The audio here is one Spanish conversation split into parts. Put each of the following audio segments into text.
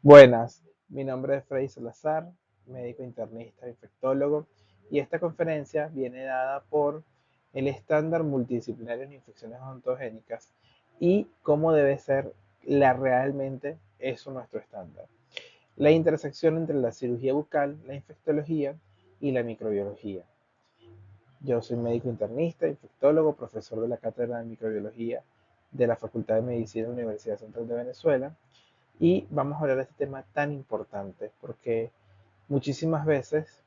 Buenas, mi nombre es Freddy Salazar, médico internista, infectólogo, y esta conferencia viene dada por el estándar multidisciplinario en infecciones odontogénicas y cómo debe ser realmente eso nuestro estándar. La intersección entre la cirugía bucal, la infectología y la microbiología. Yo soy médico internista, infectólogo, profesor de la Cátedra de Microbiología de la Facultad de Medicina de la Universidad Central de Venezuela y vamos a hablar de este tema tan importante porque muchísimas veces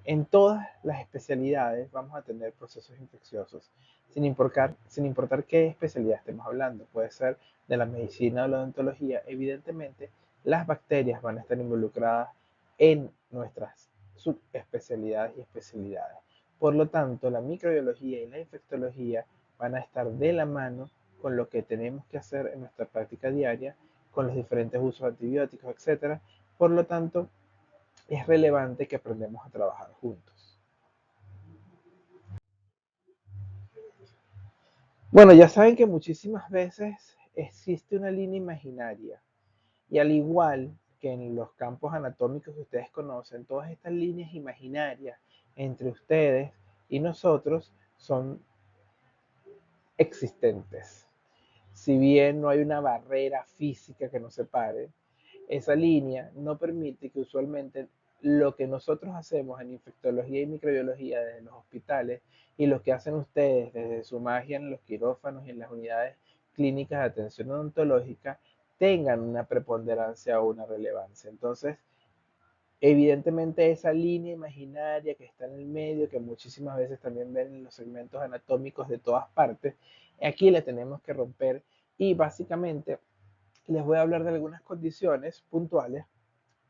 en todas las especialidades vamos a tener procesos infecciosos, sin importar qué especialidad estemos hablando. Puede ser de la medicina o la odontología. Evidentemente, las bacterias van a estar involucradas en nuestras subespecialidades y especialidades. Por lo tanto, la microbiología y la infectología van a estar de la mano con lo que tenemos que hacer en nuestra práctica diaria, con los diferentes usos de antibióticos, etcétera. Por lo tanto, es relevante que aprendamos a trabajar juntos. Bueno, ya saben que muchísimas veces existe una línea imaginaria y al igual que en los campos anatómicos que ustedes conocen, todas estas líneas imaginarias entre ustedes y nosotros son existentes. Si bien no hay una barrera física que nos separe, esa línea no permite que usualmente lo que nosotros hacemos en infectología y microbiología desde los hospitales y lo que hacen ustedes desde su magia en los quirófanos y en las unidades clínicas de atención odontológica tengan una preponderancia o una relevancia. Entonces, evidentemente esa línea imaginaria que está en el medio, que muchísimas veces también ven en los segmentos anatómicos de todas partes, aquí la tenemos que romper y básicamente les voy a hablar de algunas condiciones puntuales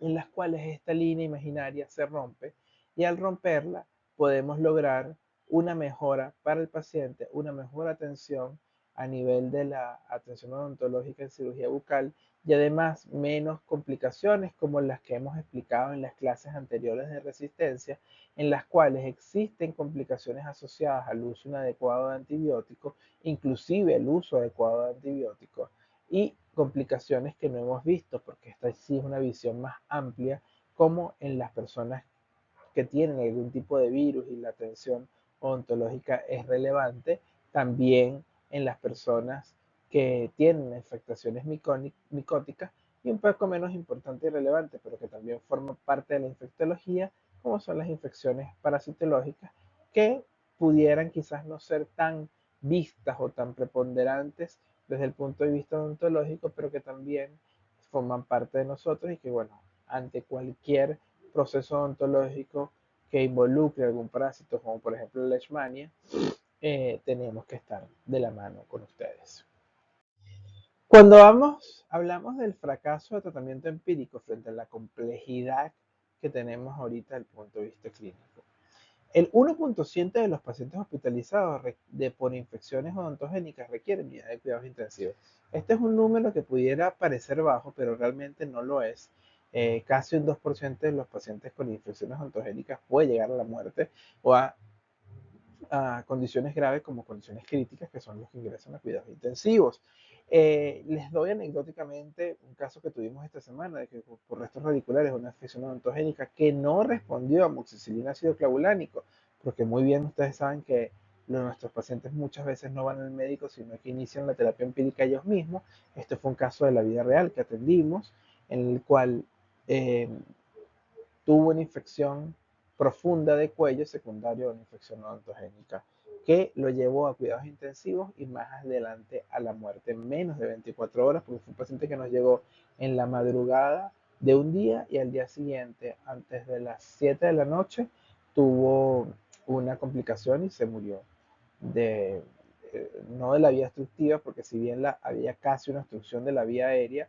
en las cuales esta línea imaginaria se rompe y al romperla podemos lograr una mejora para el paciente, una mejor atención a nivel de la atención odontológica en cirugía bucal y además menos complicaciones como las que hemos explicado en las clases anteriores de resistencia, en las cuales existen complicaciones asociadas al uso inadecuado de antibióticos, inclusive el uso adecuado de antibióticos y complicaciones que no hemos visto, porque esta sí es una visión más amplia, como en las personas que tienen algún tipo de virus y la atención odontológica es relevante, también en las personas que tienen infectaciones micóticas y un poco menos importante y relevante, pero que también forman parte de la infectología, como son las infecciones parasitológicas, que pudieran quizás no ser tan vistas o tan preponderantes desde el punto de vista odontológico, pero que también forman parte de nosotros y que, bueno, ante cualquier proceso odontológico que involucre algún parásito, como por ejemplo la leishmania, tenemos que estar de la mano con ustedes. Cuando hablamos del fracaso de tratamiento empírico frente a la complejidad que tenemos ahorita desde el punto de vista clínico, el 1.7 de los pacientes hospitalizados por infecciones odontogénicas requieren unidad de cuidados intensivos. Este es un número que pudiera parecer bajo, pero realmente no lo es. Casi un 2% de los pacientes con infecciones odontogénicas puede llegar a la muerte o a condiciones graves como condiciones críticas, que son los que ingresan a cuidados intensivos. Les doy anecdóticamente un caso que tuvimos esta semana de que por restos radiculares una infección odontogénica que no respondió a amoxicilina ácido clavulánico, porque muy bien ustedes saben que nuestros pacientes muchas veces no van al médico, sino que inician la terapia empírica ellos mismos. Este fue un caso de la vida real que atendimos, en el cual eh, tuvo una infección profunda de cuello secundario a una infección odontogénica que lo llevó a cuidados intensivos y más adelante a la muerte en menos de 24 horas, porque fue un paciente que nos llegó en la madrugada de un día y al día siguiente, antes de las 7 de la noche, tuvo una complicación y se murió de, no de la vía obstructiva, porque si bien había casi una obstrucción de la vía aérea,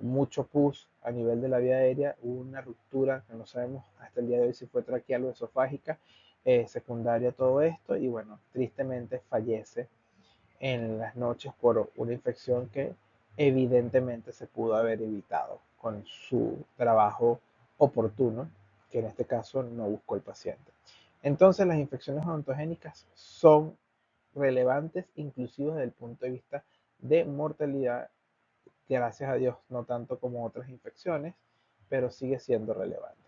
mucho pus a nivel de la vía aérea, hubo una ruptura que no sabemos hasta el día de hoy si fue traqueal o esofágica, secundaria a todo esto, y bueno, tristemente fallece en las noches por una infección que evidentemente se pudo haber evitado con su trabajo oportuno, que en este caso no buscó el paciente. Entonces las infecciones odontogénicas son relevantes inclusive desde el punto de vista de mortalidad gracias a Dios, no tanto como otras infecciones, pero sigue siendo relevante.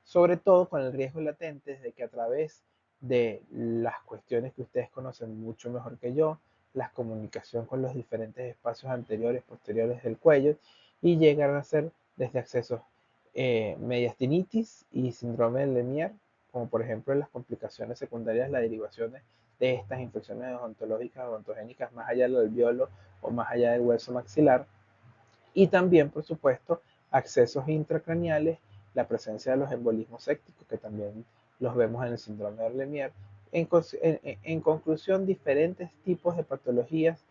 Sobre todo con el riesgo latente de que a través de las cuestiones que ustedes conocen mucho mejor que yo, la comunicación con los diferentes espacios anteriores, posteriores del cuello, y llegan a ser desde accesos mediastinitis y síndrome de Lemierre, como por ejemplo las complicaciones secundarias, las derivaciones de estas infecciones odontológicas, odontogénicas, más allá del alveolo o más allá del hueso maxilar, y también, por supuesto, accesos intracraneales, la presencia de los embolismos sépticos, que también los vemos en el síndrome de Lemierre. En conclusión, diferentes tipos de patologías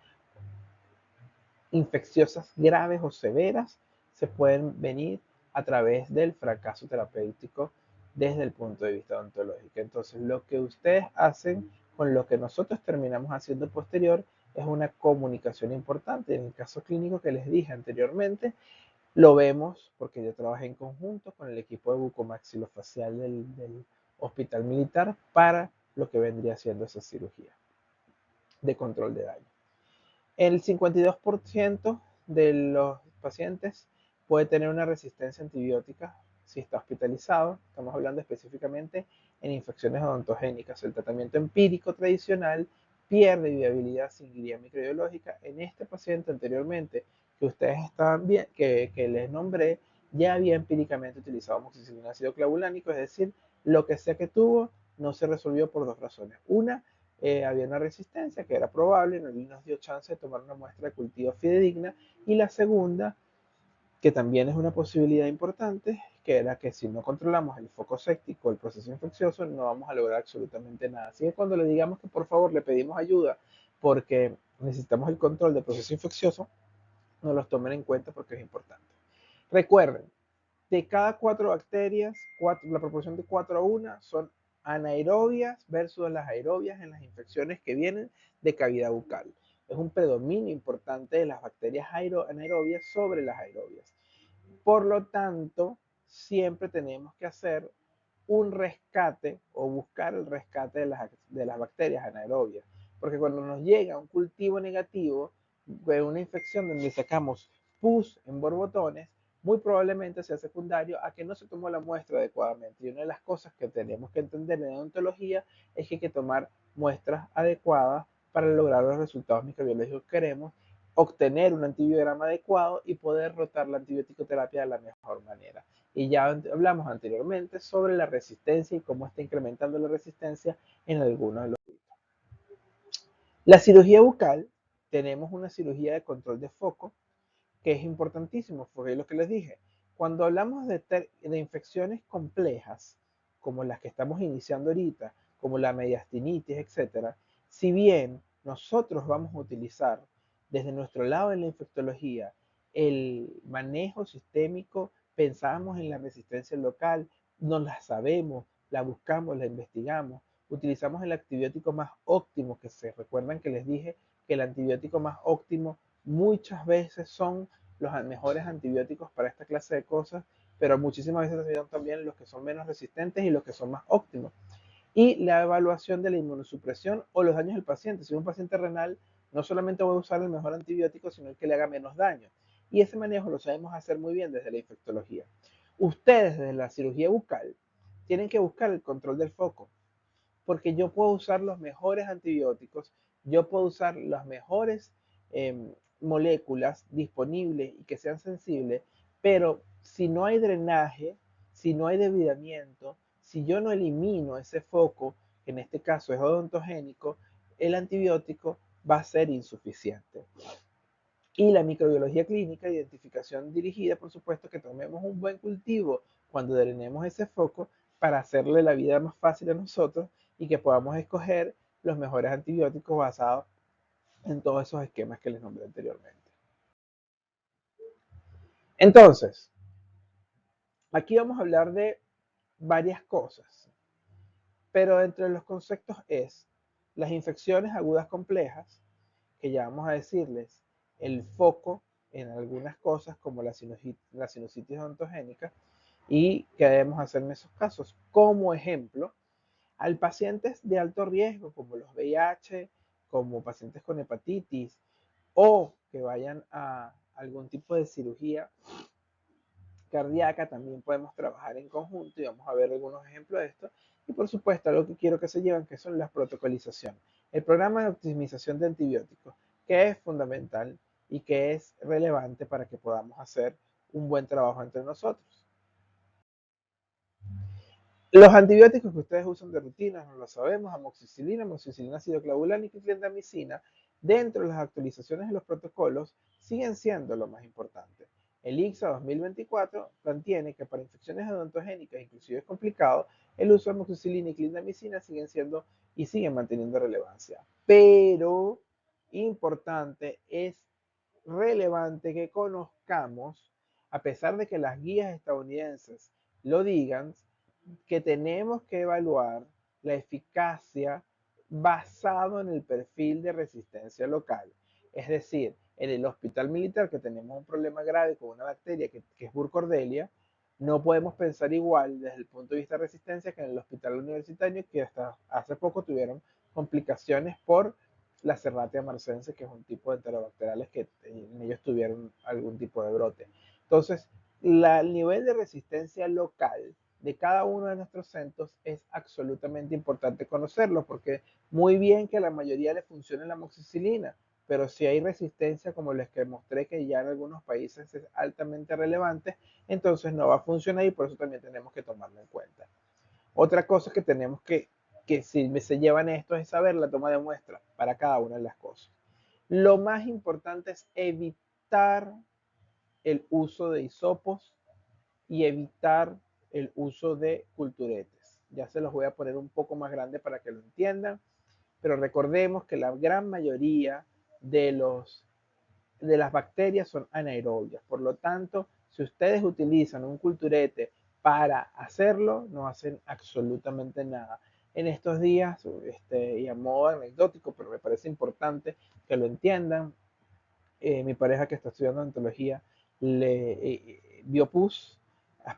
infecciosas graves o severas se pueden venir a través del fracaso terapéutico desde el punto de vista odontológico. Entonces, lo que ustedes hacen con lo que nosotros terminamos haciendo posterior es una comunicación importante. En el caso clínico que les dije anteriormente, lo vemos porque yo trabajé en conjunto con el equipo de bucomaxilofacial del Hospital Militar para lo que vendría siendo esa cirugía de control de daño. El 52% de los pacientes puede tener una resistencia antibiótica si está hospitalizado. Estamos hablando específicamente en infecciones odontogénicas. El tratamiento empírico tradicional pierde viabilidad sin guía microbiológica. En este paciente anteriormente que ustedes estaban bien, que les nombré, ya había empíricamente utilizado amoxicilina ácido clavulánico, es decir, lo que sea que tuvo no se resolvió por dos razones. Una, había una resistencia que era probable, no nos dio chance de tomar una muestra de cultivo fidedigna, y la segunda, que también es una posibilidad importante, que era que si no controlamos el foco séptico, el proceso infeccioso, no vamos a lograr absolutamente nada. Así que cuando le digamos que por favor le pedimos ayuda porque necesitamos el control del proceso infeccioso, no los tomen en cuenta porque es importante. Recuerden, de cada 4 bacterias, la proporción de 4 a 1 son anaerobias versus las aerobias en las infecciones que vienen de cavidad bucal. Es un predominio importante de las bacterias anaerobias sobre las aerobias. Por lo tanto, siempre tenemos que hacer un rescate o buscar el rescate de las bacterias anaerobias. Porque cuando nos llega un cultivo negativo de una infección donde sacamos pus en borbotones, muy probablemente sea secundario a que no se tomó la muestra adecuadamente. Y una de las cosas que tenemos que entender en odontología es que hay que tomar muestras adecuadas para lograr los resultados microbiológicos que queremos, obtener un antibiograma adecuado y poder rotar la antibiótico-terapia de la mejor manera. Y ya hablamos anteriormente sobre la resistencia y cómo está incrementando la resistencia en algunos de los ritos. La cirugía bucal, tenemos una cirugía de control de foco, que es importantísimo, porque es lo que les dije. Cuando hablamos de infecciones complejas, como las que estamos iniciando ahorita, como la mediastinitis, etcétera, si bien nosotros vamos a utilizar desde nuestro lado en la infectología el manejo sistémico, pensamos en la resistencia local, no la sabemos, la buscamos, la investigamos, utilizamos el antibiótico más óptimo, que se recuerdan que les dije que el antibiótico más óptimo muchas veces son los mejores antibióticos para esta clase de cosas, pero muchísimas veces son también los que son menos resistentes y los que son más óptimos. Y la evaluación de la inmunosupresión o los daños del paciente. Si es un paciente renal, no solamente voy a usar el mejor antibiótico, sino el que le haga menos daño. Y ese manejo lo sabemos hacer muy bien desde la infectología. Ustedes desde la cirugía bucal tienen que buscar el control del foco, porque yo puedo usar los mejores antibióticos, yo puedo usar las mejores moléculas disponibles y que sean sensibles, pero si no hay drenaje, si no hay debridamiento, si yo no elimino ese foco, que en este caso es odontogénico, el antibiótico va a ser insuficiente. Y la microbiología clínica, identificación dirigida, por supuesto, que tomemos un buen cultivo cuando drenemos ese foco para hacerle la vida más fácil a nosotros y que podamos escoger los mejores antibióticos basados en todos esos esquemas que les nombré anteriormente. Entonces, aquí vamos a hablar de varias cosas, pero entre los conceptos es las infecciones agudas complejas, que ya vamos a decirles el foco en algunas cosas como la sinusitis odontogénica, y qué debemos hacer en esos casos. Como ejemplo, al pacientes de alto riesgo como los VIH, como pacientes con hepatitis, o que vayan algún tipo de cirugía cardíaca, también podemos trabajar en conjunto y vamos a ver algunos ejemplos de esto. Y por supuesto, algo que quiero que se lleven, que son las protocolizaciones. El programa de optimización de antibióticos, que es fundamental y que es relevante para que podamos hacer un buen trabajo entre nosotros. Los antibióticos que ustedes usan de rutina, no lo sabemos, amoxicilina, ácido clavulánico y clindamicina, dentro de las actualizaciones de los protocolos, siguen siendo lo más importante. El ICSA 2024 mantiene que para infecciones odontogénicas, inclusive es complicado, el uso de amoxicilina y clindamicina siguen siendo y siguen manteniendo relevancia. Pero, importante, es relevante que conozcamos, a pesar de que las guías estadounidenses lo digan, que tenemos que evaluar la eficacia basado en el perfil de resistencia local. Es decir, en el hospital militar que tenemos un problema grave con una bacteria que es Burkholderia, no podemos pensar igual desde el punto de vista de resistencia que en el hospital universitario, que hasta hace poco tuvieron complicaciones por la Serratia marcense, que es un tipo de enterobacteriales que en ellos tuvieron algún tipo de brote. Entonces, el nivel de resistencia local de cada uno de nuestros centros es absolutamente importante conocerlo, porque muy bien que a la mayoría le funcione la amoxicilina, pero si hay resistencia, como les que mostré que ya en algunos países es altamente relevante, entonces no va a funcionar y por eso también tenemos que tomarlo en cuenta. Otra cosa que tenemos que si se llevan esto es saber la toma de muestra para cada una de las cosas. Lo más importante es evitar el uso de hisopos y evitar el uso de culturetes. Ya se los voy a poner un poco más grande para que lo entiendan, pero recordemos que la gran mayoría de, de las bacterias son anaerobias. Por lo tanto, si ustedes utilizan un culturete para hacerlo, no hacen absolutamente nada. En estos días, y a modo anecdótico, pero me parece importante que lo entiendan, mi pareja que está estudiando odontología le vio pus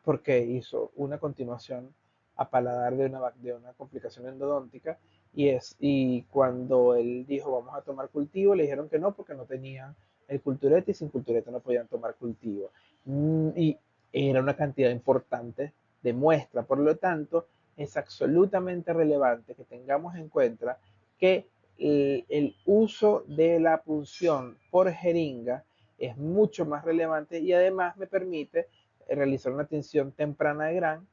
porque hizo una continuación a paladar de una complicación endodóntica y cuando él dijo vamos a tomar cultivo le dijeron que no porque no tenían el culturete y sin culturete no podían tomar cultivo. Y era una cantidad importante de muestra, por lo tanto es absolutamente relevante que tengamos en cuenta que el uso de la punción por jeringa es mucho más relevante y además me permite realizar una atención temprana de gran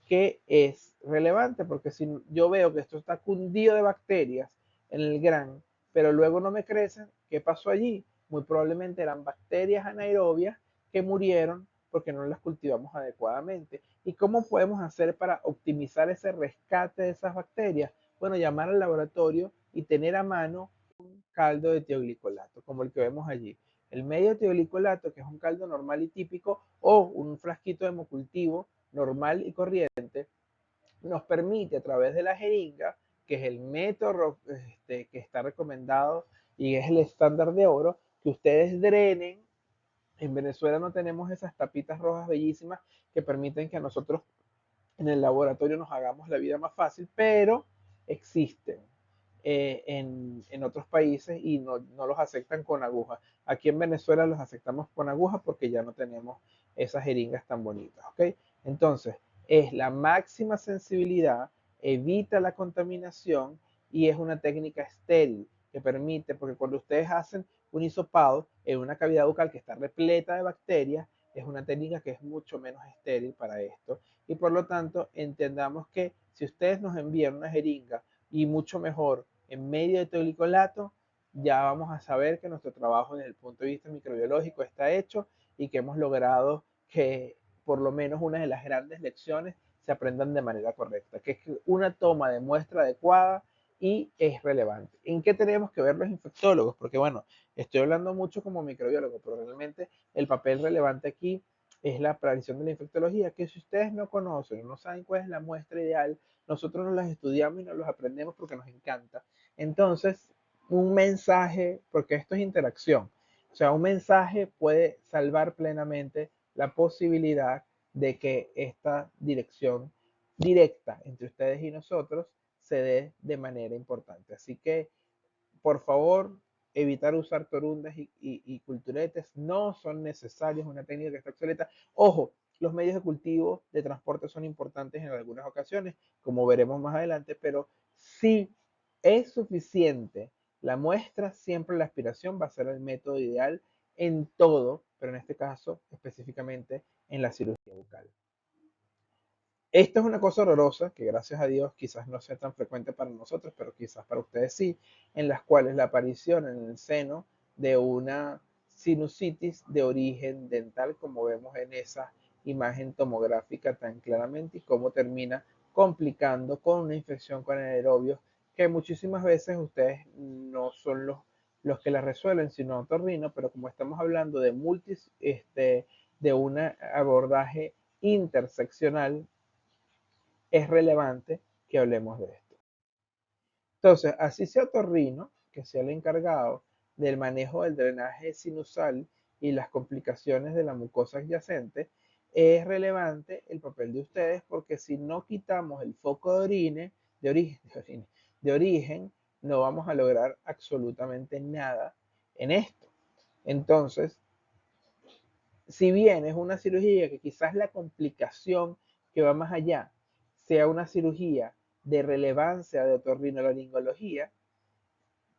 que es relevante porque si yo veo que esto está cundido de bacterias en el gran, pero luego no me crecen, ¿qué pasó allí? Muy probablemente eran bacterias anaerobias que murieron porque no las cultivamos adecuadamente. ¿Y cómo podemos hacer para optimizar ese rescate de esas bacterias? Bueno, llamar al laboratorio y tener a mano un caldo de tioglicolato, como el que vemos allí. El medio tioglicolato, que es un caldo normal y típico, o un frasquito de hemocultivo normal y corriente, nos permite a través de la jeringa, que es el método que está recomendado y es el estándar de oro, que ustedes drenen. En Venezuela no tenemos esas tapitas rojas bellísimas que permiten que a nosotros en el laboratorio nos hagamos la vida más fácil, pero existen en otros países y no los aceptan con aguja. Aquí en Venezuela los aceptamos con aguja porque ya no tenemos esas jeringas tan bonitas, ¿ok? Entonces, es la máxima sensibilidad, evita la contaminación y es una técnica estéril que permite, porque cuando ustedes hacen un hisopado en una cavidad bucal que está repleta de bacterias, es una técnica que es mucho menos estéril para esto y por lo tanto entendamos que si ustedes nos envían una jeringa y mucho mejor en medio de teolicolato, ya vamos a saber que nuestro trabajo desde el punto de vista microbiológico está hecho y que hemos logrado que por lo menos una de las grandes lecciones se aprendan de manera correcta, que es que una toma de muestra adecuada y es relevante. ¿En qué tenemos que ver los infectólogos? Porque bueno, estoy hablando mucho como microbiólogo, pero realmente el papel relevante aquí es la aparición de la infectología, que si ustedes no conocen, no saben cuál es la muestra ideal, nosotros nos las estudiamos y nos los aprendemos porque nos encanta. Entonces, un mensaje, porque esto es interacción, o sea, un mensaje puede salvar plenamente la posibilidad de que esta dirección directa entre ustedes y nosotros se dé de manera importante. Así que, por favor, evitar usar torundas y culturetes no son necesarios, una técnica que está obsoleta. Ojo, los medios de cultivo de transporte son importantes en algunas ocasiones, como veremos más adelante, pero si es suficiente la muestra, siempre la aspiración va a ser el método ideal en todo, pero en este caso específicamente en la cirugía bucal. Esto es una cosa horrorosa que gracias a Dios quizás no sea tan frecuente para nosotros, pero quizás para ustedes sí, en las cuales la aparición en el seno de una sinusitis de origen dental, como vemos en esa imagen tomográfica tan claramente, y cómo termina complicando con una infección con anaerobios que muchísimas veces ustedes no son los que la resuelven, sino otorrino, pero como estamos hablando de de un abordaje interseccional, es relevante que hablemos de esto. Entonces, así sea otorrino, que sea el encargado del manejo del drenaje sinusal y las complicaciones de la mucosa adyacente, es relevante el papel de ustedes porque si no quitamos el foco de origen, no vamos a lograr absolutamente nada en esto. Entonces, si bien es una cirugía que quizás la complicación que va más allá sea una cirugía de relevancia de otorrinolaringología,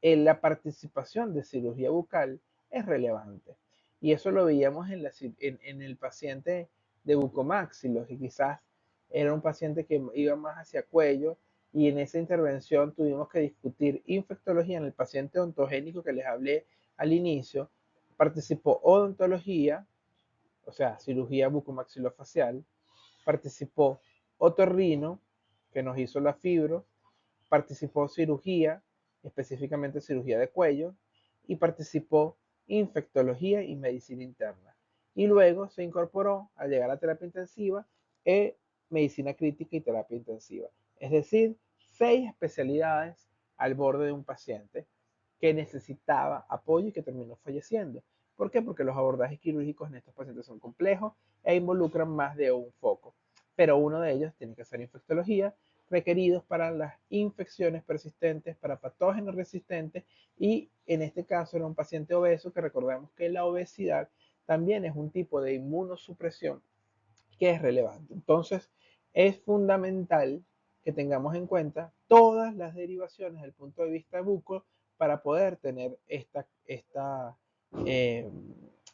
la participación de cirugía bucal es relevante. Y eso lo veíamos en el paciente de bucomáxilo, que quizás era un paciente que iba más hacia cuello, y en esa intervención tuvimos que discutir infectología en el paciente odontogénico que les hablé al inicio. Participó odontología, o sea, cirugía bucomaxilofacial, participó otorrino, que nos hizo la fibro, participó cirugía, específicamente cirugía de cuello, y participó infectología y medicina interna. Y luego se incorporó al llegar a terapia intensiva, medicina crítica y terapia intensiva. Es decir, 6 especialidades al borde de un paciente que necesitaba apoyo y que terminó falleciendo. ¿Por qué? Porque los abordajes quirúrgicos en estos pacientes son complejos e involucran más de un foco, pero uno de ellos tiene que ser infectología, requeridos para las infecciones persistentes, para patógenos resistentes, y en este caso era un paciente obeso, que recordemos que la obesidad también es un tipo de inmunosupresión que es relevante. Entonces, es fundamental que tengamos en cuenta todas las derivaciones desde el punto de vista buco para poder tener eh,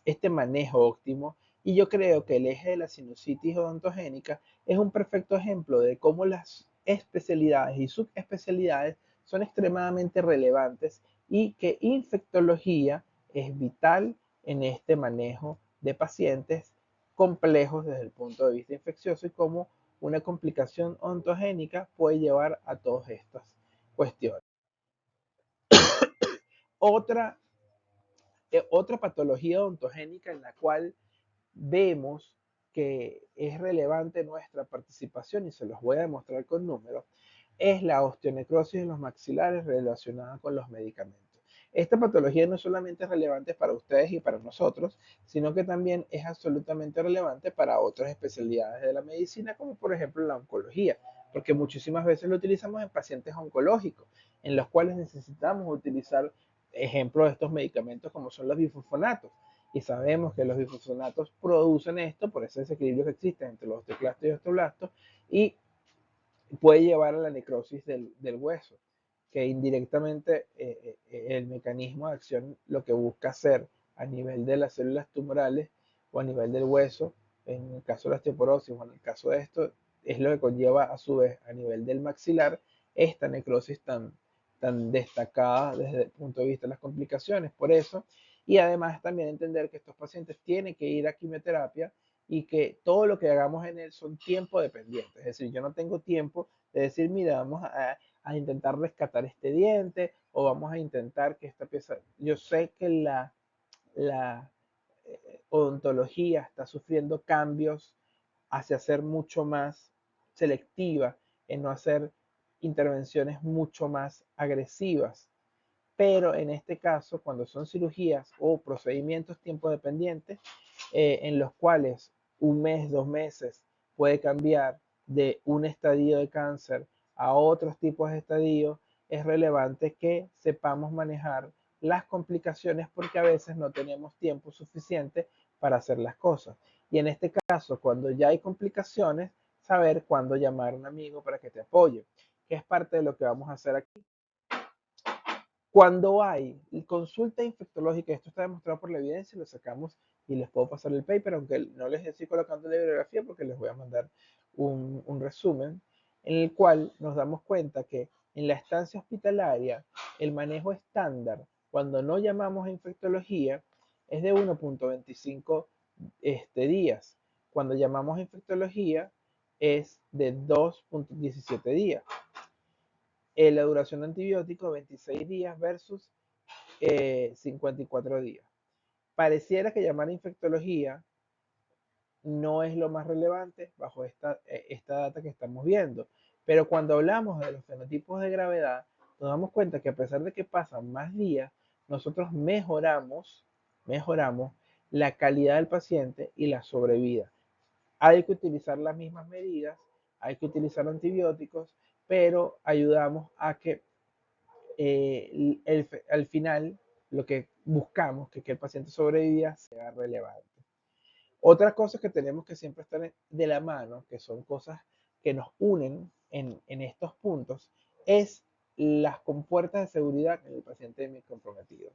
este manejo óptimo. Y yo creo que el eje de la sinusitis odontogénica es un perfecto ejemplo de cómo las especialidades y subespecialidades son extremadamente relevantes y que infectología es vital en este manejo de pacientes complejos desde el punto de vista infeccioso y cómo una complicación ontogénica puede llevar a todas estas cuestiones. Otra, otra patología ontogénica en la cual vemos que es relevante nuestra participación, y se los voy a demostrar con números, es la osteonecrosis en los maxilares relacionada con los medicamentos. Esta patología no solamente es relevante para ustedes y para nosotros, sino que también es absolutamente relevante para otras especialidades de la medicina, como por ejemplo la oncología, porque muchísimas veces lo utilizamos en pacientes oncológicos, en los cuales necesitamos utilizar ejemplos de estos medicamentos como son los bifosfonatos. Y sabemos que los bifosfonatos producen esto por ese desequilibrio que existe entre los osteoclastos y osteoblastos, y puede llevar a la necrosis del hueso, que indirectamente el mecanismo de acción lo que busca hacer a nivel de las células tumorales o a nivel del hueso, en el caso de la osteoporosis o en el caso de esto, es lo que conlleva a su vez a nivel del maxilar esta necrosis tan destacada desde el punto de vista de las complicaciones. Por eso, y además también entender que estos pacientes tienen que ir a quimioterapia y que todo lo que hagamos en él son tiempo dependientes. Es decir, yo no tengo tiempo de decir, mira, vamos a intentar rescatar este diente o vamos a intentar que esta pieza... Yo sé que la odontología está sufriendo cambios hacia ser mucho más selectiva, en no hacer intervenciones mucho más agresivas. Pero en este caso, cuando son cirugías o procedimientos tiempo dependientes, en los cuales un mes, 2 meses puede cambiar de un estadio de cáncer a otros tipos de estadios, es relevante que sepamos manejar las complicaciones porque a veces no tenemos tiempo suficiente para hacer las cosas. Y en este caso, cuando ya hay complicaciones, saber cuándo llamar a un amigo para que te apoye, que es parte de lo que vamos a hacer aquí. Cuando hay consulta infectológica, esto está demostrado por la evidencia, lo sacamos y les puedo pasar el paper, aunque no les estoy colocando la bibliografía porque les voy a mandar un resumen, en el cual nos damos cuenta que en la estancia hospitalaria el manejo estándar, cuando no llamamos a infectología, es de 1.25 días. Cuando llamamos a infectología es de 2.17 días. La duración de antibiótico 26 días versus 54 días. Pareciera que llamar a infectología no es lo más relevante bajo esta data que estamos viendo, pero cuando hablamos de los fenotipos de gravedad, nos damos cuenta que a pesar de que pasan más días, nosotros mejoramos la calidad del paciente y la sobrevida. Hay que utilizar las mismas medidas, hay que utilizar antibióticos, pero ayudamos a que al final lo que buscamos, que el paciente sobreviva, sea relevante. Otra cosa que tenemos que siempre estar de la mano, que son cosas que nos unen en estos puntos, es las compuertas de seguridad en el paciente comprometido.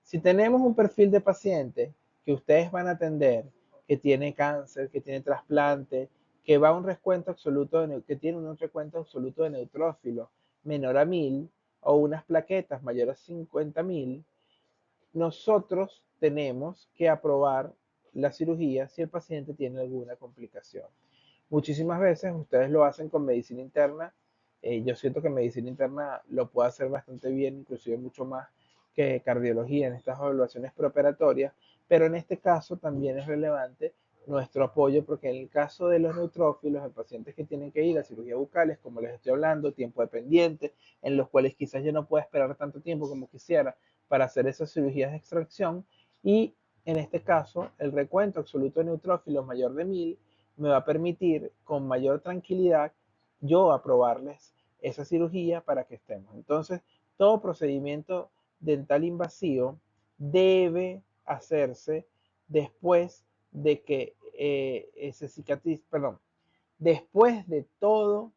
Si tenemos un perfil de paciente que ustedes van a atender, que tiene cáncer, que tiene trasplante, que va a un recuento absoluto, que tiene un recuento absoluto de neutrófilos menor a 1000 o unas plaquetas mayores a 50.000, nosotros tenemos que aprobar la cirugía si el paciente tiene alguna complicación. Muchísimas veces ustedes lo hacen con medicina interna. Yo siento que medicina interna lo puede hacer bastante bien, inclusive mucho más que cardiología en estas evaluaciones preoperatorias, pero en este caso también es relevante nuestro apoyo porque en el caso de los neutrófilos, en pacientes que tienen que ir a cirugía bucales, como les estoy hablando, tiempo dependiente, en los cuales quizás yo no pueda esperar tanto tiempo como quisiera para hacer esas cirugías de extracción, y en este caso el recuento absoluto de neutrófilos mayor de 1000 me va a permitir con mayor tranquilidad yo aprobarles esa cirugía para que estemos. Entonces, todo procedimiento dental invasivo debe hacerse después de que se cicatriz, perdón, después de todo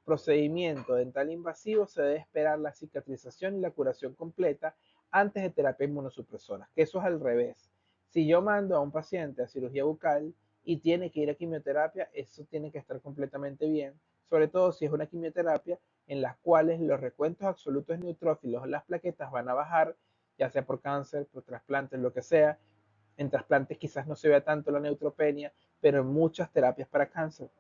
procedimiento dental invasivo se debe esperar la cicatrización y la curación completa antes de terapia inmunosupresora, que eso es al revés. Si yo mando a un paciente a cirugía bucal y tiene que ir a quimioterapia, eso tiene que estar completamente bien, sobre todo si es una quimioterapia en las cuales los recuentos absolutos neutrófilos, las plaquetas van a bajar, ya sea por cáncer, por trasplantes, lo que sea. En trasplantes quizás no se vea tanto la neutropenia, pero en muchas terapias para cáncer,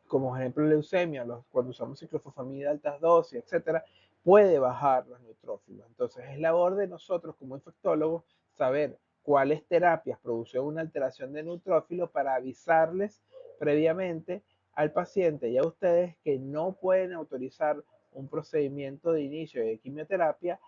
como por ejemplo leucemia, cuando usamos ciclofosfamida de altas dosis, etcétera, puede bajar los neutrófilos. Entonces es labor de nosotros como infectólogos saber cuáles terapias producen una alteración de neutrófilos para avisarles previamente al paciente y a ustedes que no pueden autorizar un procedimiento de inicio de quimioterapia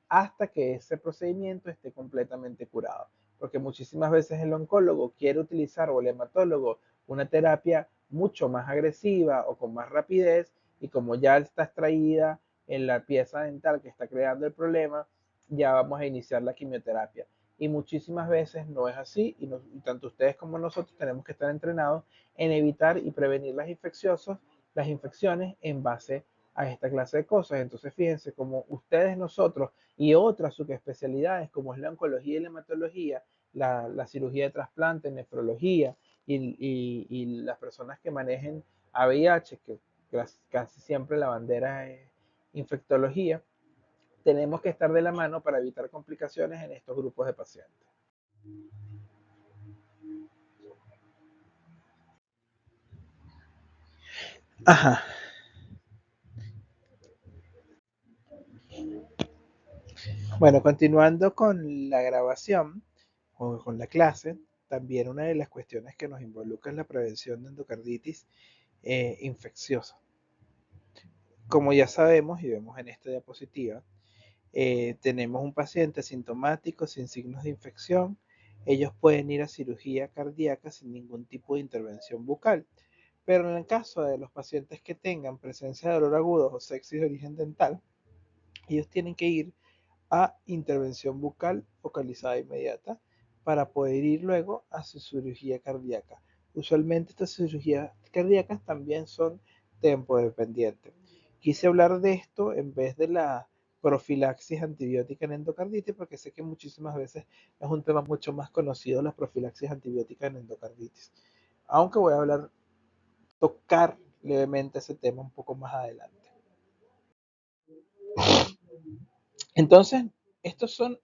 hasta que ese procedimiento esté completamente curado. Porque muchísimas veces el oncólogo quiere utilizar o el hematólogo una terapia mucho más agresiva o con más rapidez y como ya está extraída en la pieza dental que está creando el problema, ya vamos a iniciar la quimioterapia. Y muchísimas veces no es así y tanto ustedes como nosotros tenemos que estar entrenados en evitar y prevenir las infecciones en base a esta clase de cosas. Entonces fíjense como ustedes, nosotros y otras subespecialidades como es la oncología y la hematología, la cirugía de trasplante, nefrología y las personas que manejen AVIH, que casi siempre la bandera es infectología, tenemos que estar de la mano para evitar complicaciones en estos grupos de pacientes. Ajá. Bueno, continuando con la grabación o con la clase, también una de las cuestiones que nos involucra es la prevención de endocarditis infecciosa. Como ya sabemos y vemos en esta diapositiva, tenemos un paciente asintomático sin signos de infección. Ellos pueden ir a cirugía cardíaca sin ningún tipo de intervención bucal. Pero en el caso de los pacientes que tengan presencia de dolor agudo o sepsis de origen dental, ellos tienen que ir a intervención bucal focalizada inmediata para poder ir luego a su cirugía cardíaca. Usualmente estas cirugías cardíacas también son tempodependientes. Quise hablar de esto en vez de la profilaxis antibiótica en endocarditis, porque sé que muchísimas veces es un tema mucho más conocido, la profilaxis antibiótica en endocarditis. Aunque voy a tocar levemente ese tema un poco más adelante. Entonces, estos son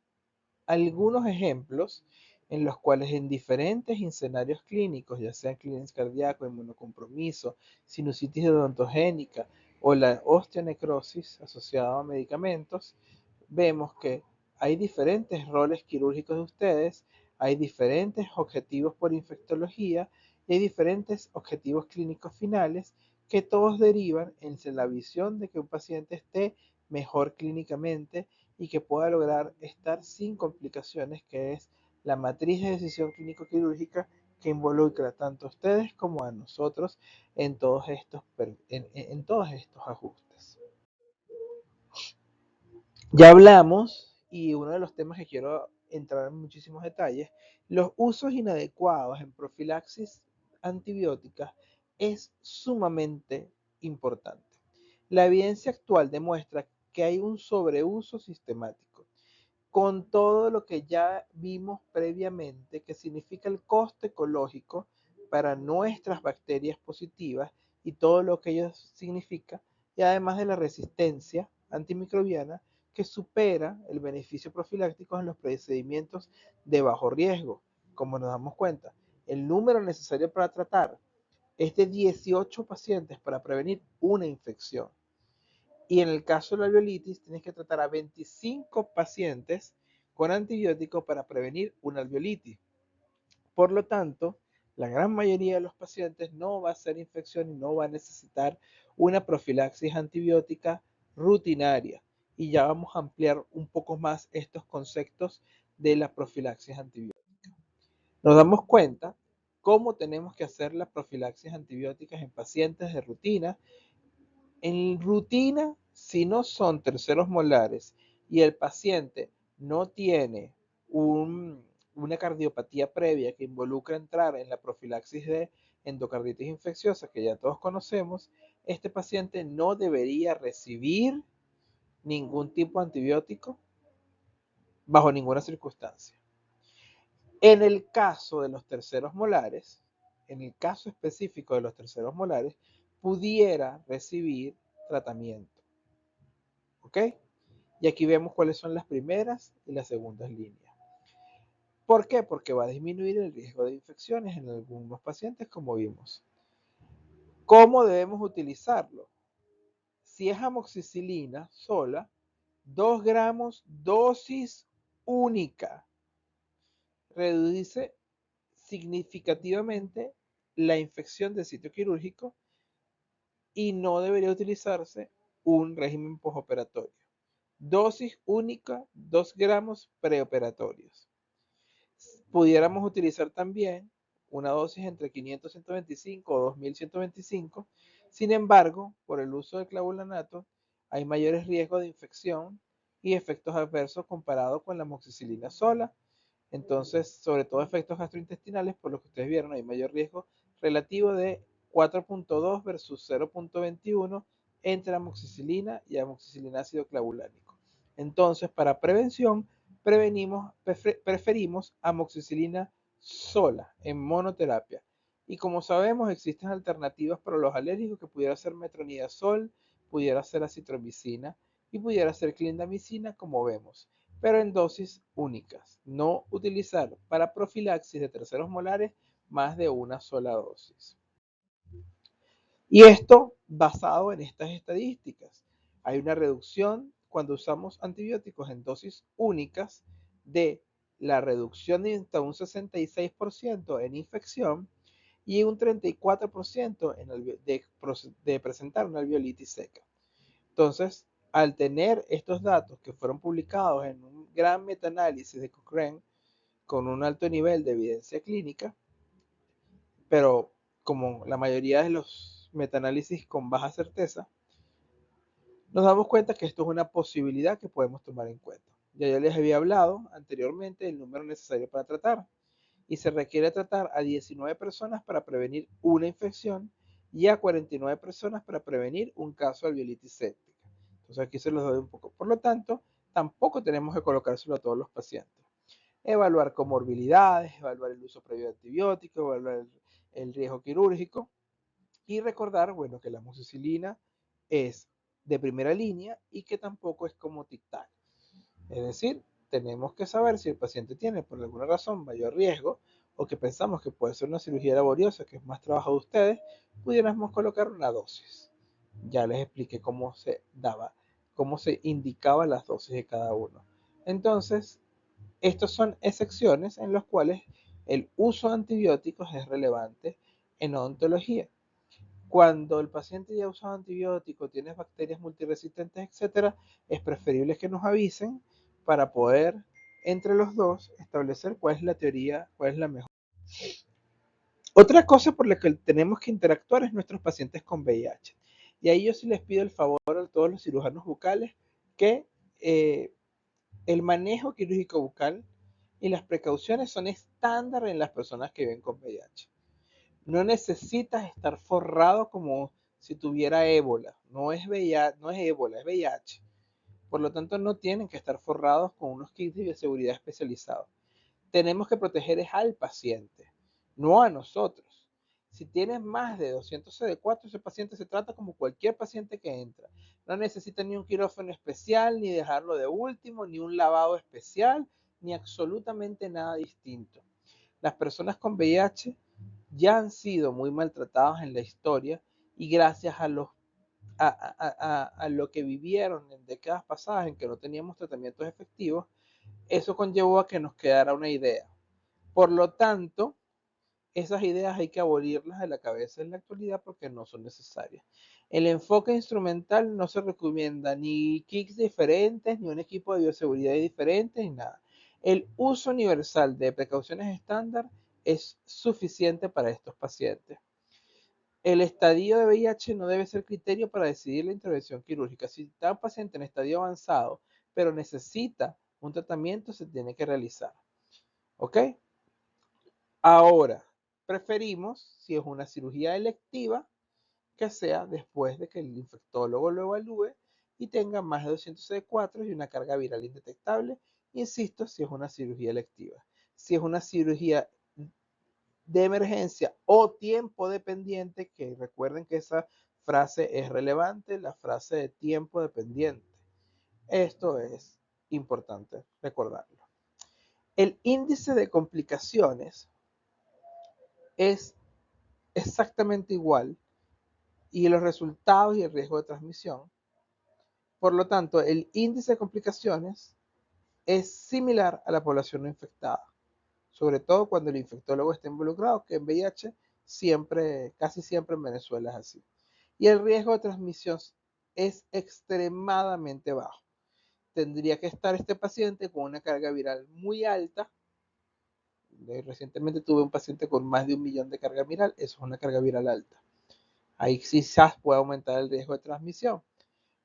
algunos ejemplos en los cuales en diferentes escenarios clínicos, ya sea clínica cardíaco, inmunocompromiso, sinusitis odontogénica o la osteonecrosis asociada a medicamentos, vemos que hay diferentes roles quirúrgicos de ustedes, hay diferentes objetivos por infectología y hay diferentes objetivos clínicos finales que todos derivan en la visión de que un paciente esté mejor clínicamente y que pueda lograr estar sin complicaciones, que es la matriz de decisión clínico-quirúrgica que involucra tanto a ustedes como a nosotros en todos estos ajustes. Ya hablamos, y uno de los temas que quiero entrar en muchísimos detalles, los usos inadecuados en profilaxis antibiótica es sumamente importante. La evidencia actual demuestra que hay un sobreuso sistemático con todo lo que ya vimos previamente, que significa el coste ecológico para nuestras bacterias positivas y todo lo que ello significa, y además de la resistencia antimicrobiana que supera el beneficio profiláctico en los procedimientos de bajo riesgo. Como nos damos cuenta, el número necesario para tratar es de 18 pacientes para prevenir una infección. Y en el caso de la alveolitis, tienes que tratar a 25 pacientes con antibióticos para prevenir una alveolitis. Por lo tanto, la gran mayoría de los pacientes no va a ser infección y no va a necesitar una profilaxis antibiótica rutinaria. Y ya vamos a ampliar un poco más estos conceptos de la profilaxis antibiótica. Nos damos cuenta cómo tenemos que hacer la profilaxis antibióticas en pacientes de rutina. En rutina, si no son terceros molares y el paciente no tiene una cardiopatía previa que involucra entrar en la profilaxis de endocarditis infecciosa, que ya todos conocemos, este paciente no debería recibir ningún tipo de antibiótico bajo ninguna circunstancia. En el caso de los terceros molares, en el caso específico de los terceros molares, pudiera recibir tratamiento. ¿Ok? Y aquí vemos cuáles son las primeras y las segundas líneas. ¿Por qué? Porque va a disminuir el riesgo de infecciones en algunos pacientes, como vimos. ¿Cómo debemos utilizarlo? Si es amoxicilina sola, 2 gramos dosis única. Reduce significativamente la infección del sitio quirúrgico y no debería utilizarse un régimen postoperatorio. Dosis única, 2 gramos preoperatorios. Pudiéramos utilizar también una dosis entre 500 y 125 o 2125. Sin embargo, por el uso de clavulanato, hay mayores riesgos de infección y efectos adversos comparado con la amoxicilina sola. Entonces, sobre todo efectos gastrointestinales, por lo que ustedes vieron, hay mayor riesgo relativo de 4.2 versus 0.21 entre amoxicilina y amoxicilina ácido clavulánico. Entonces, para prevención, preferimos amoxicilina sola en monoterapia. Y como sabemos, existen alternativas para los alérgicos que pudiera ser metronidazol, pudiera ser acitromicina y pudiera ser clindamicina, como vemos, pero en dosis únicas. No utilizar para profilaxis de terceros molares más de una sola dosis. Y esto basado en estas estadísticas. Hay una reducción cuando usamos antibióticos en dosis únicas de la reducción de hasta un 66% en infección y un 34% de presentar una alveolitis seca. Entonces, al tener estos datos que fueron publicados en un gran metaanálisis de Cochrane con un alto nivel de evidencia clínica, pero como la mayoría de los metaanálisis con baja certeza, nos damos cuenta que esto es una posibilidad que podemos tomar en cuenta. Ya yo les había hablado anteriormente del número necesario para tratar y se requiere tratar a 19 personas para prevenir una infección y a 49 personas para prevenir un caso de alveolitis séptica. Entonces aquí se los doy un poco. Por lo tanto, tampoco tenemos que colocárselo a todos los pacientes. Evaluar comorbilidades, evaluar el uso previo de antibióticos, evaluar el riesgo quirúrgico y recordar, bueno, que la amoxicilina es de primera línea y que tampoco es como tic-tac. Es decir, tenemos que saber si el paciente tiene por alguna razón mayor riesgo o que pensamos que puede ser una cirugía laboriosa, que es más trabajo de ustedes, pudiéramos colocar una dosis. Ya les expliqué cómo se daba, cómo se indicaba las dosis de cada uno. Entonces, estas son excepciones en las cuales el uso de antibióticos es relevante en odontología. Cuando el paciente ya ha usado antibióticos, tiene bacterias multiresistentes, etcétera, es preferible que nos avisen para poder entre los dos establecer cuál es la teoría, cuál es la mejor. Otra cosa por la que tenemos que interactuar es nuestros pacientes con VIH. Y ahí yo sí les pido el favor a todos los cirujanos bucales que el manejo quirúrgico bucal y las precauciones son estándar en las personas que viven con VIH. No necesitas estar forrado como si tuviera ébola. No es VIH, no es ébola, es VIH. Por lo tanto, no tienen que estar forrados con unos kits de bioseguridad especializados. Tenemos que proteger es al paciente, no a nosotros. Si tienes más de 200 CD4, ese paciente se trata como cualquier paciente que entra. No necesita ni un quirófano especial, ni dejarlo de último, ni un lavado especial, ni absolutamente nada distinto. Las personas con VIH ya han sido muy maltratados en la historia y gracias a lo que vivieron en décadas pasadas en que no teníamos tratamientos efectivos, eso conllevó a que nos quedara una idea. Por lo tanto, esas ideas hay que abolirlas de la cabeza en la actualidad porque no son necesarias. El enfoque instrumental no se recomienda ni kits diferentes, ni un equipo de bioseguridad diferente, ni nada. El uso universal de precauciones estándar es suficiente para estos pacientes. El estadio de VIH no debe ser criterio para decidir la intervención quirúrgica. Si está un paciente en estadio avanzado, pero necesita un tratamiento, se tiene que realizar. ¿Ok? Ahora, preferimos, si es una cirugía electiva, que sea después de que el infectólogo lo evalúe y tenga más de 200 CD4 y una carga viral indetectable. Insisto, si es una cirugía electiva. Si es una cirugía de emergencia o tiempo dependiente, que recuerden que esa frase es relevante, la frase de tiempo dependiente. Esto es importante recordarlo. El índice de complicaciones es exactamente igual y los resultados y el riesgo de transmisión. Por lo tanto, el índice de complicaciones es similar a la población no infectada, sobre todo cuando el infectólogo está involucrado, que en VIH siempre, casi siempre en Venezuela es así. Y el riesgo de transmisión es extremadamente bajo. Tendría que estar este paciente con una carga viral muy alta. Recientemente tuve un paciente con más de 1.000.000 de carga viral, eso es una carga viral alta. Ahí quizás puede aumentar el riesgo de transmisión.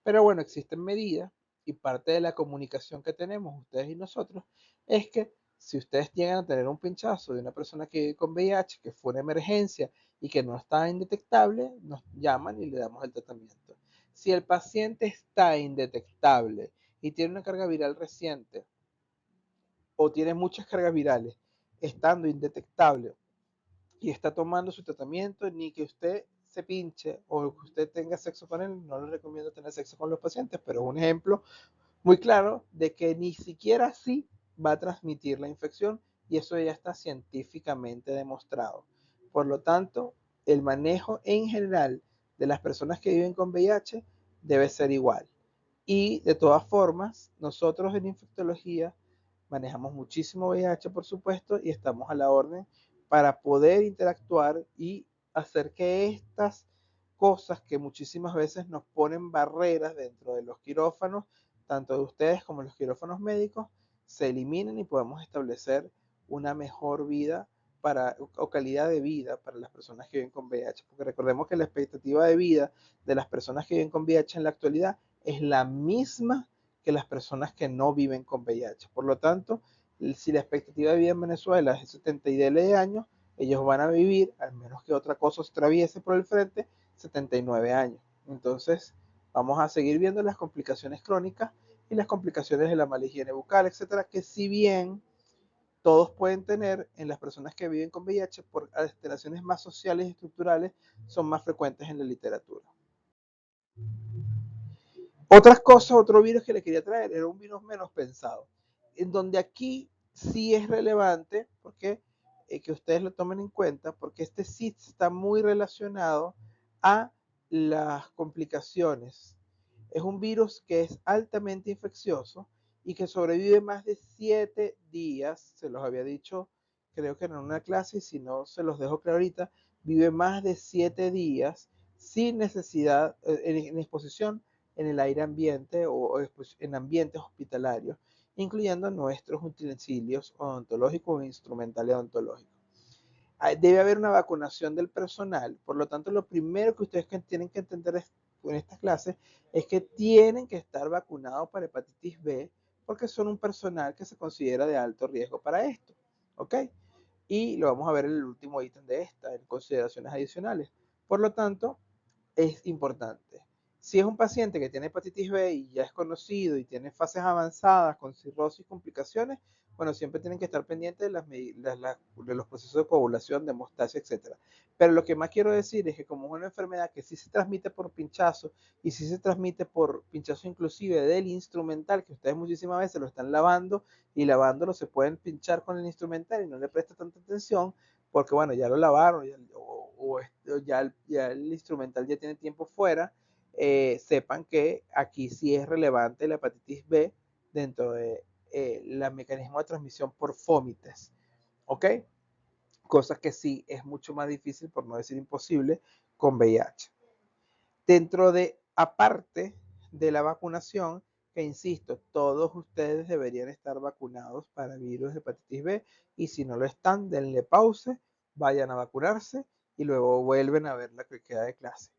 Pero bueno, existen medidas y parte de la comunicación que tenemos ustedes y nosotros es que si ustedes llegan a tener un pinchazo de una persona que vive con VIH, que fue una emergencia y que no está indetectable, nos llaman y le damos el tratamiento. Si el paciente está indetectable y tiene una carga viral reciente o tiene muchas cargas virales estando indetectable y está tomando su tratamiento, ni que usted se pinche o que usted tenga sexo con él, no le recomiendo tener sexo con los pacientes, pero es un ejemplo muy claro de que ni siquiera así va a transmitir la infección y eso ya está científicamente demostrado. Por lo tanto, el manejo en general de las personas que viven con VIH debe ser igual. Y de todas formas, nosotros en infectología manejamos muchísimo VIH, por supuesto, y estamos a la orden para poder interactuar y hacer que estas cosas que muchísimas veces nos ponen barreras dentro de los quirófanos, tanto de ustedes como los quirófanos médicos, se eliminen y podamos establecer una mejor vida o calidad de vida para las personas que viven con VIH. Porque recordemos que la expectativa de vida de las personas que viven con VIH en la actualidad es la misma que las personas que no viven con VIH. Por lo tanto, si la expectativa de vida en Venezuela es de 70 y de años, ellos van a vivir, al menos que otra cosa se atraviese por el frente, 79 años. Entonces, vamos a seguir viendo las complicaciones crónicas y las complicaciones de la mala higiene bucal, etcétera, que si bien todos pueden tener, en las personas que viven con VIH, por alteraciones más sociales y estructurales, son más frecuentes en la literatura. Otras cosas, otro virus que le quería traer, era un virus menos pensado, en donde aquí sí es relevante, porque que ustedes lo tomen en cuenta, porque este sí está muy relacionado a las complicaciones. Es un virus que es altamente infeccioso y que sobrevive más de 7 días, se los había dicho, creo que en una clase, y si no se los dejo claro ahorita, vive más de 7 días sin necesidad, en exposición en el aire ambiente o en ambientes hospitalarios, incluyendo nuestros utensilios odontológicos o instrumentales odontológicos. Debe haber una vacunación del personal, por lo tanto, lo primero que ustedes tienen que entender en estas clases es que tienen que estar vacunados para hepatitis B, porque son un personal que se considera de alto riesgo para esto, ¿ok? Y lo vamos a ver en el último ítem de esta, en consideraciones adicionales. Por lo tanto, es importante. Si es un paciente que tiene hepatitis B y ya es conocido y tiene fases avanzadas con cirrosis y complicaciones, bueno, siempre tienen que estar pendientes de los procesos de coagulación, de hemostasia, etc. Pero lo que más quiero decir es que como es una enfermedad que sí se transmite por pinchazo y sí se transmite por pinchazo inclusive del instrumental, que ustedes muchísimas veces lo están lavando y lavándolo se pueden pinchar con el instrumental y no le presta tanta atención, porque bueno, ya lo lavaron o ya el instrumental ya tiene tiempo fuera, sepan que aquí sí es relevante la hepatitis B dentro de el mecanismo de transmisión por fomites, ¿ok? Cosas que sí es mucho más difícil, por no decir imposible, con VIH. Dentro de, aparte de la vacunación, que insisto, todos ustedes deberían estar vacunados para virus de hepatitis B y si no lo están, denle pausa, vayan a vacunarse y luego vuelven a ver la que queda de clase.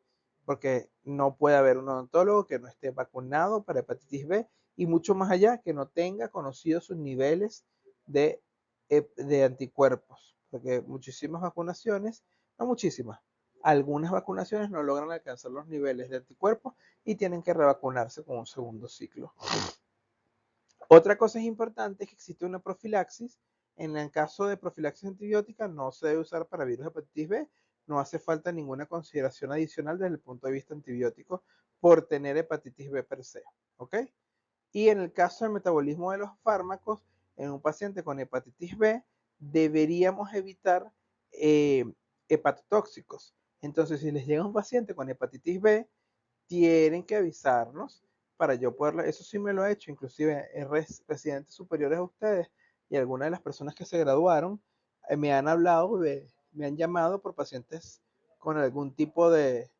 Porque no puede haber un odontólogo que no esté vacunado para hepatitis B y mucho más allá que no tenga conocidos sus niveles de anticuerpos. Porque muchísimas vacunaciones, no muchísimas, algunas vacunaciones no logran alcanzar los niveles de anticuerpos y tienen que revacunarse con un segundo ciclo. Otra cosa importante es que existe una profilaxis. En el caso de profilaxis antibiótica no se debe usar para virus de hepatitis B. No hace falta ninguna consideración adicional desde el punto de vista antibiótico por tener hepatitis B per se. ¿Ok? Y en el caso del metabolismo de los fármacos, en un paciente con hepatitis B, deberíamos evitar hepatotóxicos. Entonces, si les llega un paciente con hepatitis B, tienen que avisarnos para yo poderlo. Eso sí me lo he hecho, inclusive en residentes superiores a ustedes y algunas de las personas que se graduaron me han hablado, me han llamado por pacientes con algún tipo de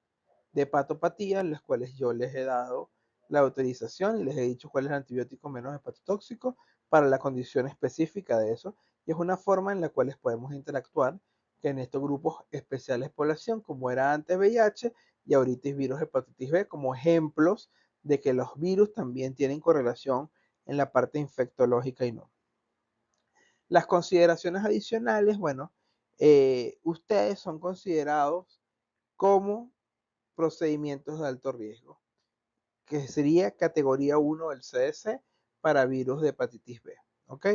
hepatopatía, en las cuales yo les he dado la autorización y les he dicho cuál es el antibiótico menos hepatotóxico para la condición específica de eso. Y es una forma en la cual podemos interactuar que en estos grupos especiales de población, como era antes VIH y ahorita es virus hepatitis B, como ejemplos de que los virus también tienen correlación en la parte infectológica y no. Las consideraciones adicionales, bueno, ustedes son considerados como procedimientos de alto riesgo, que sería categoría 1 del CDC para virus de hepatitis B. ¿Ok?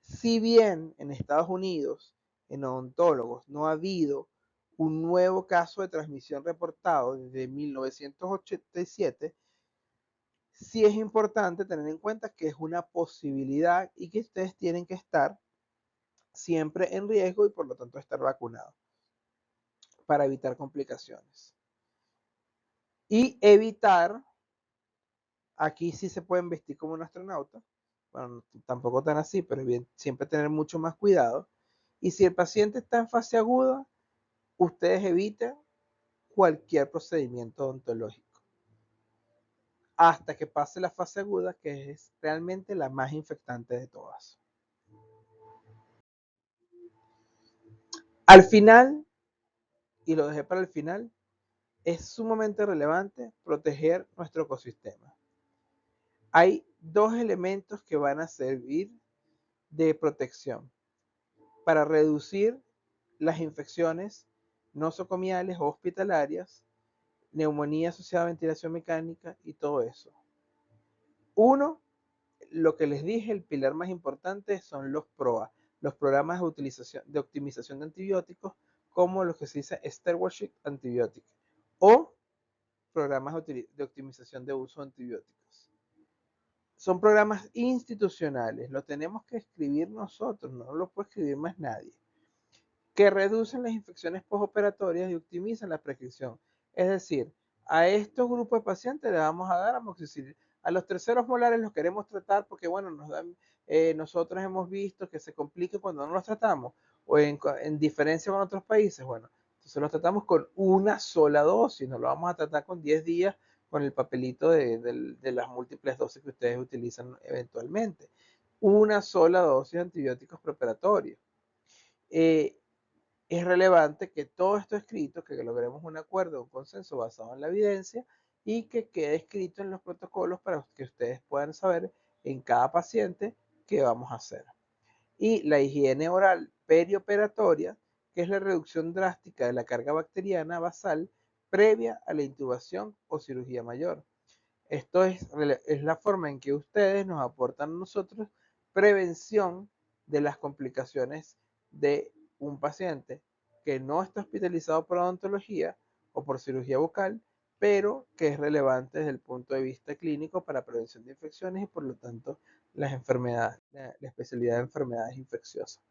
Si bien en Estados Unidos, en odontólogos, no ha habido un nuevo caso de transmisión reportado desde 1987, sí es importante tener en cuenta que es una posibilidad y que ustedes tienen que estar siempre en riesgo y por lo tanto estar vacunados para evitar complicaciones. Y evitar, aquí sí se pueden vestir como un astronauta, bueno, tampoco tan así, pero bien, siempre tener mucho más cuidado. Y si el paciente está en fase aguda, ustedes eviten cualquier procedimiento odontológico hasta que pase la fase aguda, que es realmente la más infectante de todas. Al final, y lo dejé para el final, es sumamente relevante proteger nuestro ecosistema. Hay dos elementos que van a servir de protección para reducir las infecciones nosocomiales o hospitalarias, neumonía asociada a ventilación mecánica y todo eso. Uno, lo que les dije, el pilar más importante son los PROA, los programas de optimización de antibióticos, como los que se dice Stewardship Antibiotic, o programas de optimización de uso de antibióticos. Son programas institucionales, lo tenemos que escribir nosotros, no lo puede escribir más nadie, que reducen las infecciones postoperatorias y optimizan la prescripción. Es decir, a estos grupos de pacientes le vamos a dar amoxicilina. A los terceros molares los queremos tratar porque, bueno, nosotros hemos visto que se complica cuando no los tratamos, o en diferencia con otros países, bueno, entonces los tratamos con una sola dosis, no lo vamos a tratar con 10 días con el papelito de las múltiples dosis que ustedes utilizan eventualmente. Una sola dosis de antibióticos preoperatorios. Es relevante que todo esto escrito, que logremos un acuerdo, un consenso basado en la evidencia y que quede escrito en los protocolos para que ustedes puedan saber en cada paciente qué vamos a hacer. Y la higiene oral perioperatoria, que es la reducción drástica de la carga bacteriana basal previa a la intubación o cirugía mayor. Esto es la forma en que ustedes nos aportan a nosotros prevención de las complicaciones de un paciente que no está hospitalizado por odontología o por cirugía bucal, pero que es relevante desde el punto de vista clínico para prevención de infecciones y por lo tanto la especialidad de enfermedades infecciosas.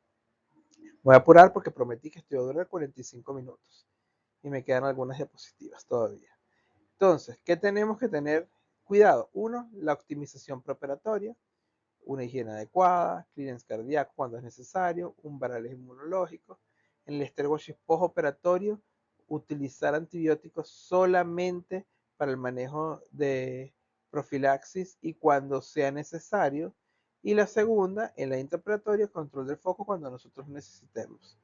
Voy a apurar porque prometí que estoy a durar 45 minutos y me quedan algunas diapositivas todavía. Entonces, ¿qué tenemos que tener cuidado? Uno, la optimización preoperatoria, una higiene adecuada, clearance cardíaco cuando es necesario, umbrales inmunológicos. En el stewardship postoperatorio, utilizar antibióticos solamente para el manejo de profilaxis y cuando sea necesario. Y la segunda, en la intraoperatoria, control del foco cuando nosotros necesitemos.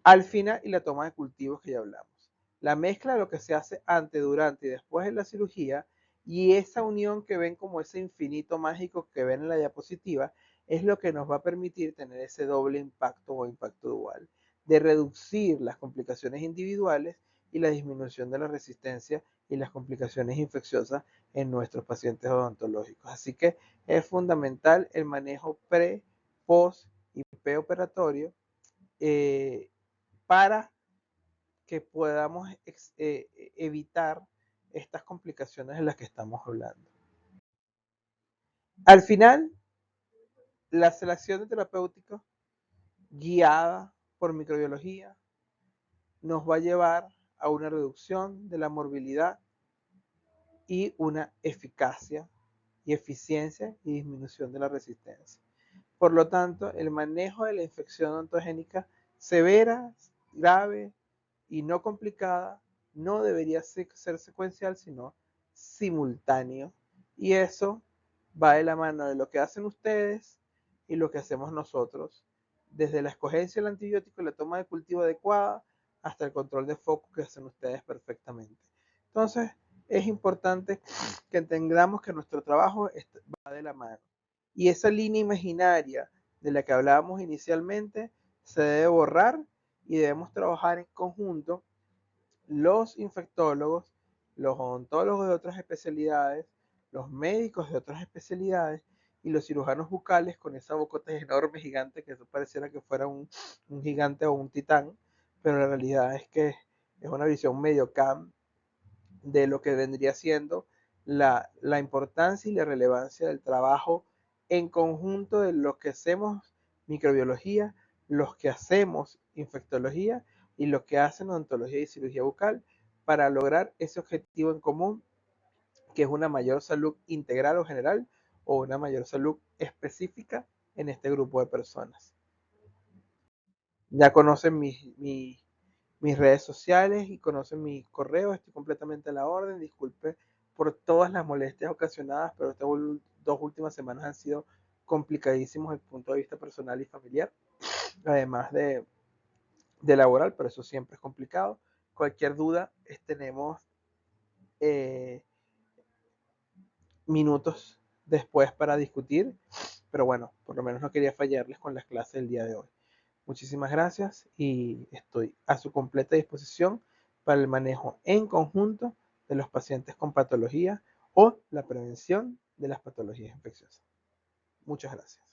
Al final, y la toma de cultivos que ya hablamos. La mezcla de lo que se hace antes, durante y después de la cirugía y esa unión que ven como ese infinito mágico que ven en la diapositiva es lo que nos va a permitir tener ese doble impacto o impacto dual de reducir las complicaciones individuales y la disminución de la resistencia y las complicaciones infecciosas en nuestros pacientes odontológicos. Así que es fundamental el manejo pre, post y preoperatorio para que podamos evitar estas complicaciones de las que estamos hablando. Al final, la selección de terapéuticos guiada por microbiología nos va a llevar a una reducción de la morbilidad y una eficacia y eficiencia y disminución de la resistencia. Por lo tanto, el manejo de la infección ontogénica severa, grave y no complicada no debería ser secuencial, sino simultáneo. Y eso va de la mano de lo que hacen ustedes y lo que hacemos nosotros, desde la escogencia del antibiótico y la toma de cultivo adecuada hasta el control de foco que hacen ustedes perfectamente. Entonces, es importante que entendamos que nuestro trabajo va de la mano. Y esa línea imaginaria de la que hablábamos inicialmente se debe borrar y debemos trabajar en conjunto los infectólogos, los odontólogos de otras especialidades, los médicos de otras especialidades y los cirujanos bucales con esa bocota enorme, gigante, que eso pareciera que fuera un gigante o un titán, pero la realidad es que es una visión medio cam de lo que vendría siendo la importancia y la relevancia del trabajo en conjunto de los que hacemos microbiología, los que hacemos infectología y los que hacen odontología y cirugía bucal para lograr ese objetivo en común, que es una mayor salud integral o general o una mayor salud específica en este grupo de personas. Ya conocen mis redes sociales y conocen mi correo, estoy completamente a la orden. Disculpe por todas las molestias ocasionadas, pero estas 2 últimas semanas han sido complicadísimos desde el punto de vista personal y familiar, además de laboral, pero eso siempre es complicado. Cualquier duda, tenemos minutos después para discutir, pero bueno, por lo menos no quería fallarles con las clases del día de hoy. Muchísimas gracias y estoy a su completa disposición para el manejo en conjunto de los pacientes con patología o la prevención de las patologías infecciosas. Muchas gracias.